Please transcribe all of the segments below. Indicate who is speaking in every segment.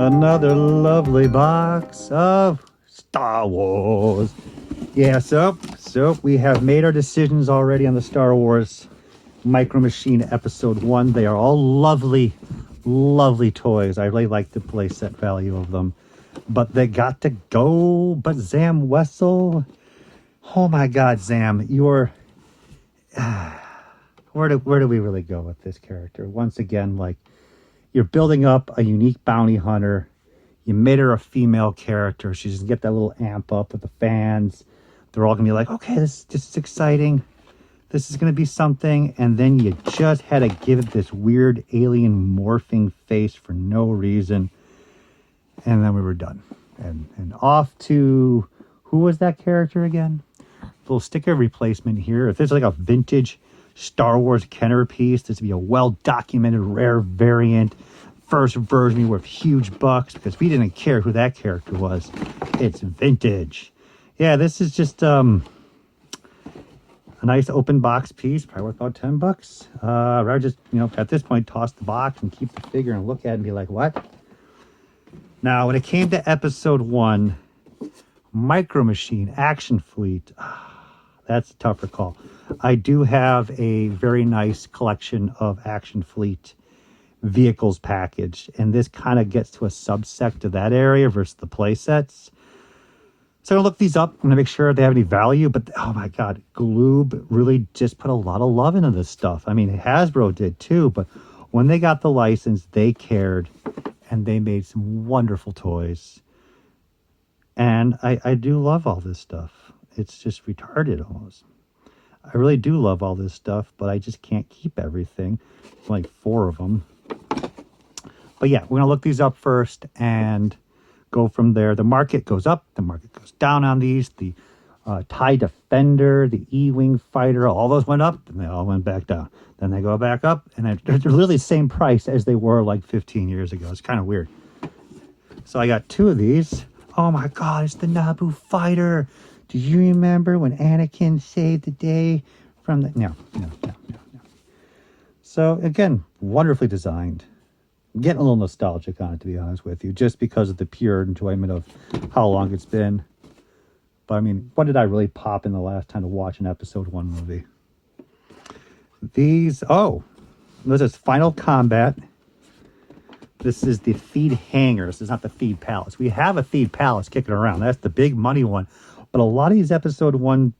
Speaker 1: Another lovely box of Star Wars. Yeah, so we have made our decisions already on the Star Wars Micro Machine Episode 1. They are all lovely, lovely toys. I really like the playset value of them. But they got to go. But Zam Wessel, oh my God, Zam, you're... where do we really go with this character? Once again, like, you're building up a unique bounty hunter. You made her a female character. She's going to get that little amp up with the fans. They're all going to be like, okay, this is exciting. This is going to be something. And then you just had to give it this weird alien morphing face for no reason. And then we were done. And off to, who was that character again? Little sticker replacement here. If there's like a vintage Star Wars Kenner piece, this would be a well-documented rare variant. First version worth huge bucks because we didn't care who that character was. It's vintage. Yeah, this is just a nice open box piece, probably worth about $10. Rather just, at this point, toss the box and keep the figure and look at it and be like, what? Now, when it came to episode 1, Micro Machine, Action Fleet, that's a tougher call. I do have a very nice collection of Action Fleet vehicles packaged, and this kind of gets to a subsect of that area versus the play sets. So I'm gonna look these up. I'm gonna make sure they have any value, but oh my God, Gloob really just put a lot of love into this stuff. I mean, Hasbro did too, but when they got the license, they cared, and they made some wonderful toys. And I do love all this stuff. It's just retarded almost. I really do love all this stuff, but I just can't keep everything. Like 4 of them. But yeah, we're going to look these up first and go from there. The market goes up. The market goes down on these. The TIE Defender, the E-Wing Fighter, all those went up, and they all went back down. Then they go back up, and they're literally the same price as they were like 15 years ago. It's kind of weird. So I got 2 of these. Oh my God, it's the Naboo Fighter. Do you remember when Anakin saved the day from the... No. So, again, wonderfully designed. I'm getting a little nostalgic on it, to be honest with you, just because of the pure enjoyment of how long it's been. But, I mean, what did I really pop in the last time to watch an episode 1 movie? These... Oh, this is Final Combat. This is the Feed Hangar. This is not the Feed Palace. We have a Feed Palace kicking around. That's the big money one. But a lot of these episode 1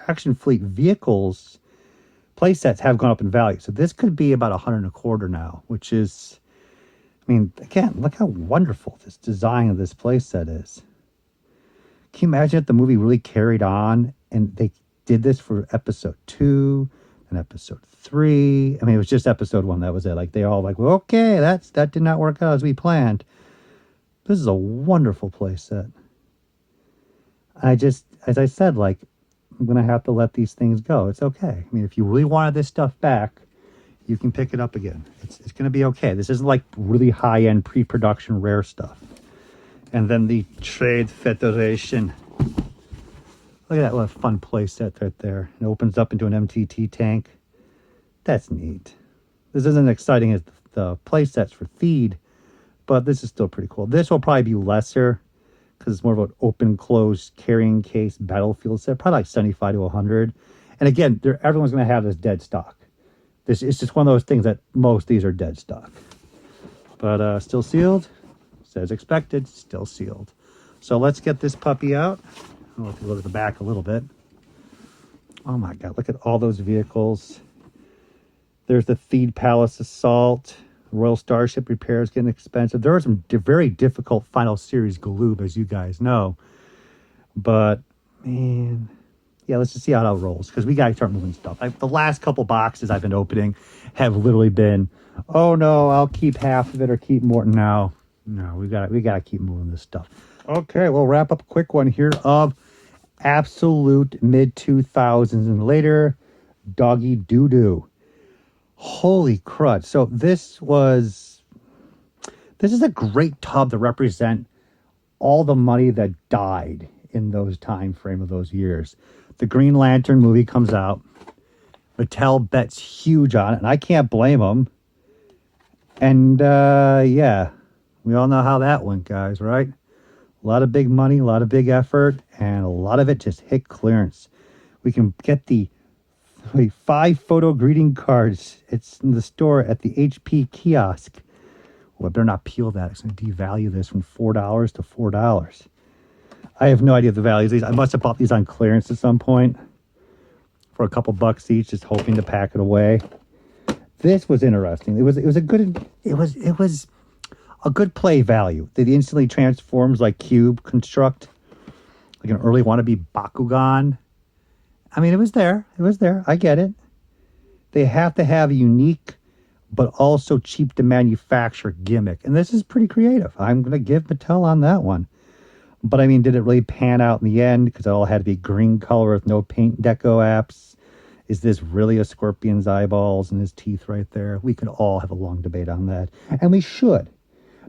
Speaker 1: Action Fleet vehicles playsets have gone up in value. So this could be about $125 now, which is, I mean, again, look how wonderful this design of this playset is. Can you imagine if the movie really carried on and they did this for episode 2 and episode 3? I mean, it was just episode 1. That was it. Like, they all like, well, okay, that did not work out as we planned. This is a wonderful playset. I just, as I said, like, I'm going to have to let these things go. It's okay. I mean, if you really wanted this stuff back, you can pick it up again. It's going to be okay. This isn't like really high-end pre-production rare stuff. And then the Trade Federation. Look at that, what a fun play set right there. It opens up into an MTT tank. That's neat. This isn't exciting as the play sets for Feed, but this is still pretty cool. This will probably be lesser, because it's more of an open-closed carrying case battlefield set, probably like 75 to 100. And again, everyone's going to have this dead stock. It's just one of those things that most of these are dead stock. But still sealed. As expected, still sealed. So let's get this puppy out. I'll have to look at the back a little bit. Oh my God, look at all those vehicles. There's the Feed Palace Assault. Royal Starship Repair is getting expensive. There are some very difficult Final Series Galoob, as you guys know. But, man, yeah, let's just see how it rolls, because we got to start moving stuff. The last couple boxes I've been opening have literally been, oh, no, I'll keep half of it or keep more. No, we got to keep moving this stuff. Okay, we'll wrap up a quick one here of absolute mid-2000s and later Doggy Doo-Doo. Holy crud. So this is a great tub to represent all the money that died in those time frame of those years. The Green Lantern movie comes out. Mattel bets huge on it, and I can't blame them. And yeah, We all know how that went, guys, right? A lot of big money, a lot of big effort, and a lot of it just hit clearance. We can get the 5 photo greeting cards. It's in the store at the HP kiosk. Well, I better not peel that. It's going to devalue this from $4 to $4. I have no idea the value of these. I must have bought these on clearance at some point for a couple bucks each, just hoping to pack it away. This was interesting. It was a good play value. It instantly transforms like cube construct, like an early wannabe Bakugan. I mean, it was there. It was there. I get it. They have to have a unique, but also cheap to manufacture gimmick. And this is pretty creative. I'm going to give Mattel on that one. But I mean, did it really pan out in the end? Because it all had to be green color with no paint deco apps. Is this really a scorpion's eyeballs and his teeth right there? We could all have a long debate on that. And we should.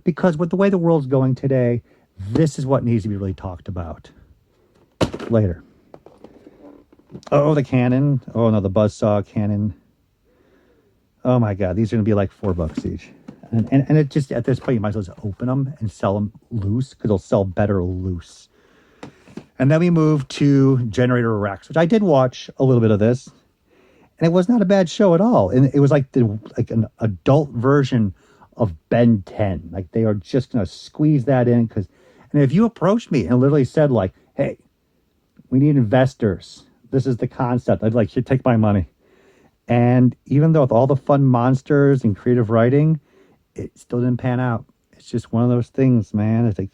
Speaker 1: Because with the way the world's going today, this is what needs to be really talked about. Later. Oh, the cannon. Oh, no, the buzzsaw cannon. Oh, my God. These are going to be like $4 each. And it just, at this point, you might as well just open them and sell them loose, because they'll sell better loose. And then we move to Generator Rex, which I did watch a little bit of this. And it was not a bad show at all. And it was like an adult version of Ben 10. Like, they are just going to squeeze that in. And if you approached me and literally said, like, hey, we need investors. This is the concept. I'd like, here, take my money. And even though with all the fun monsters and creative writing, it still didn't pan out. It's just one of those things, man. It's like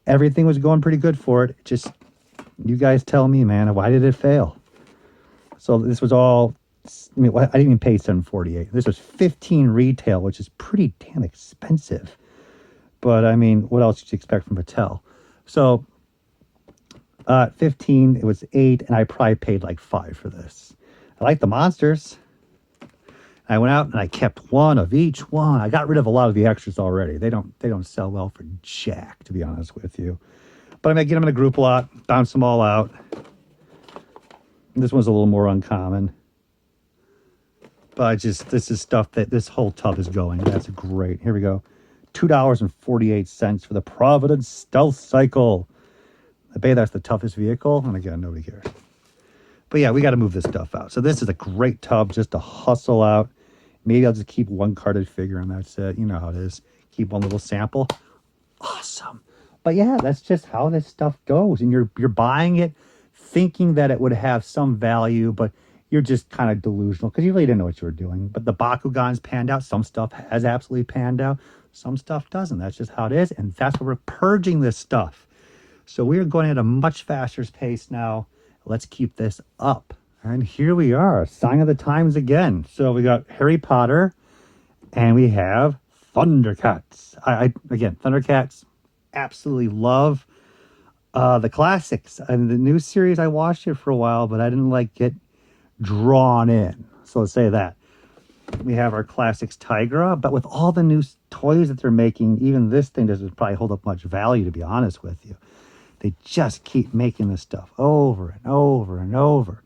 Speaker 1: everything was going pretty good for it. Just, you guys tell me, man, why did it fail? So this was all, I mean, I didn't even pay $7.48. This was $15 retail, which is pretty damn expensive. But I mean, what else did you expect from Mattel? So 15, it was $8, and I probably paid like $5 for this. I like the monsters. I went out and I kept one of each one. I got rid of a lot of the extras already. They don't sell well for jack, to be honest with you. But I'm going to get them in a group lot, bounce them all out. This one's a little more uncommon. But this is stuff that this whole tub is going. That's great. Here we go. $2.48 for the Providence Stealth Cycle. I bet that's the toughest vehicle. And again, nobody cares. But yeah, we got to move this stuff out. So this is a great tub just to hustle out. Maybe I'll just keep one carded figure and that's it. You know how it is. Keep one little sample. Awesome. But yeah, that's just how this stuff goes. And you're buying it thinking that it would have some value, but you're just kind of delusional because you really didn't know what you were doing. But the Bakugans panned out. Some stuff has absolutely panned out. Some stuff doesn't. That's just how it is. And that's why we're purging this stuff. So we are going at a much faster pace now. Let's keep this up. And here we are, sign of the times again. So we got Harry Potter and we have Thundercats. Again, Thundercats, absolutely love the classics. And the new series, I watched it for a while, but I didn't like get drawn in. So let's say that. We have our classics Tigra, but with all the new toys that they're making, even this thing doesn't probably hold up much value, to be honest with you. They just keep making this stuff over and over and over.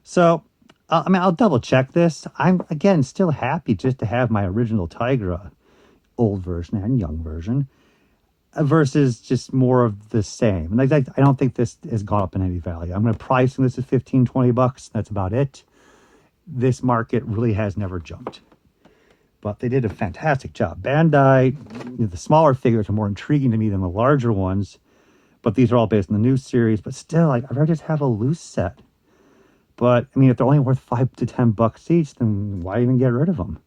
Speaker 1: So, I mean, I'll double check this. I'm, again, still happy just to have my original Tigra, old version and young version, versus just more of the same. And I don't think this has gone up in any value. I'm going to price this at $15-20. That's about it. This market really has never jumped. But they did a fantastic job. Bandai, the smaller figures are more intriguing to me than the larger ones. But these are all based on the new series. But still, I'd rather just have a loose set. But, I mean, if they're only worth $5 to $10 each, then why even get rid of them?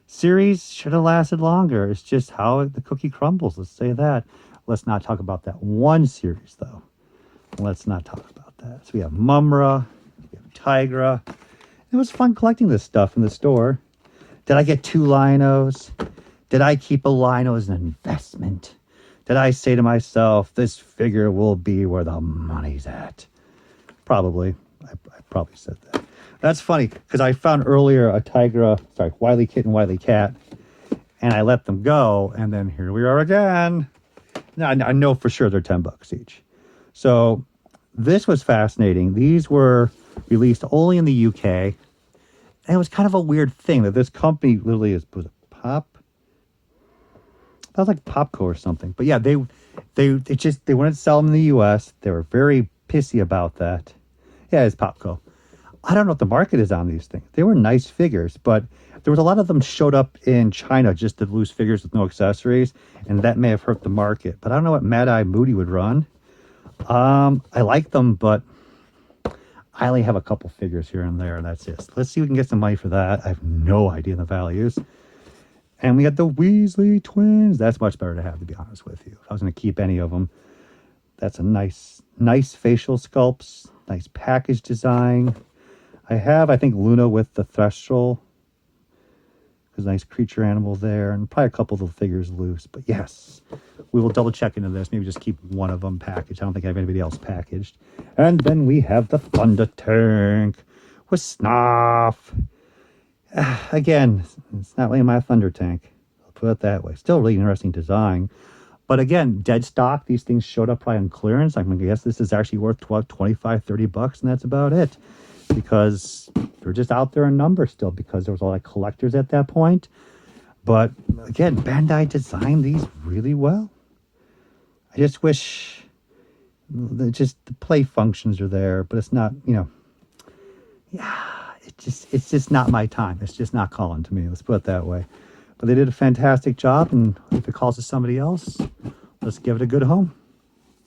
Speaker 1: Series should have lasted longer. It's just how the cookie crumbles. Let's say that. Let's not talk about that one series, though. Let's not talk about that. So we have Mumra. We have Tigra. It was fun collecting this stuff in the store. Did I get 2 Linos? Did I keep a Lino as an investment? Did I say to myself, this figure will be where the money's at? Probably. I probably said that. That's funny, because I found earlier a Tigra, Wily Kit and Wily Cat, and I let them go, and then here we are again. Now, I know for sure they're $10 each. So this was fascinating. These were released only in the UK, and it was kind of a weird thing that this company literally was a Pop. That was like Popco or something. But yeah, they wouldn't sell them in the U.S. They were very pissy about that. Yeah, it's Popco. I don't know what the market is on these things. They were nice figures, but there was a lot of them showed up in China just to loose figures with no accessories, and that may have hurt the market. But I don't know what Mad Eye Moody would run. I like them, but I only have a couple figures here and there, and that's it. So let's see if we can get some money for that. I have no idea the values. And we got the Weasley twins. That's much better to have, to be honest with you. If I was going to keep any of them, that's a nice facial sculpts, nice package design. I think, Luna with the Thestral. There's a nice creature animal there, and probably a couple of the figures loose. But yes, we will double check into this. Maybe just keep one of them packaged. I don't think I have anybody else packaged. And then we have the Thunder Tank with Snuff. Again, it's not really my Thunder Tank. I'll put it that way. Still really interesting design. But again, dead stock. These things showed up probably on clearance. I'm going to guess this is actually worth $25, $30, and that's about it. Because they're just out there in numbers still, because there was a lot of collectors at that point. But again, Bandai designed these really well. I just wish the play functions are there, but it's not, it's just not my time. It's just not calling to me. Let's put it that way. But they did a fantastic job, and if it calls to somebody else, let's give it a good home.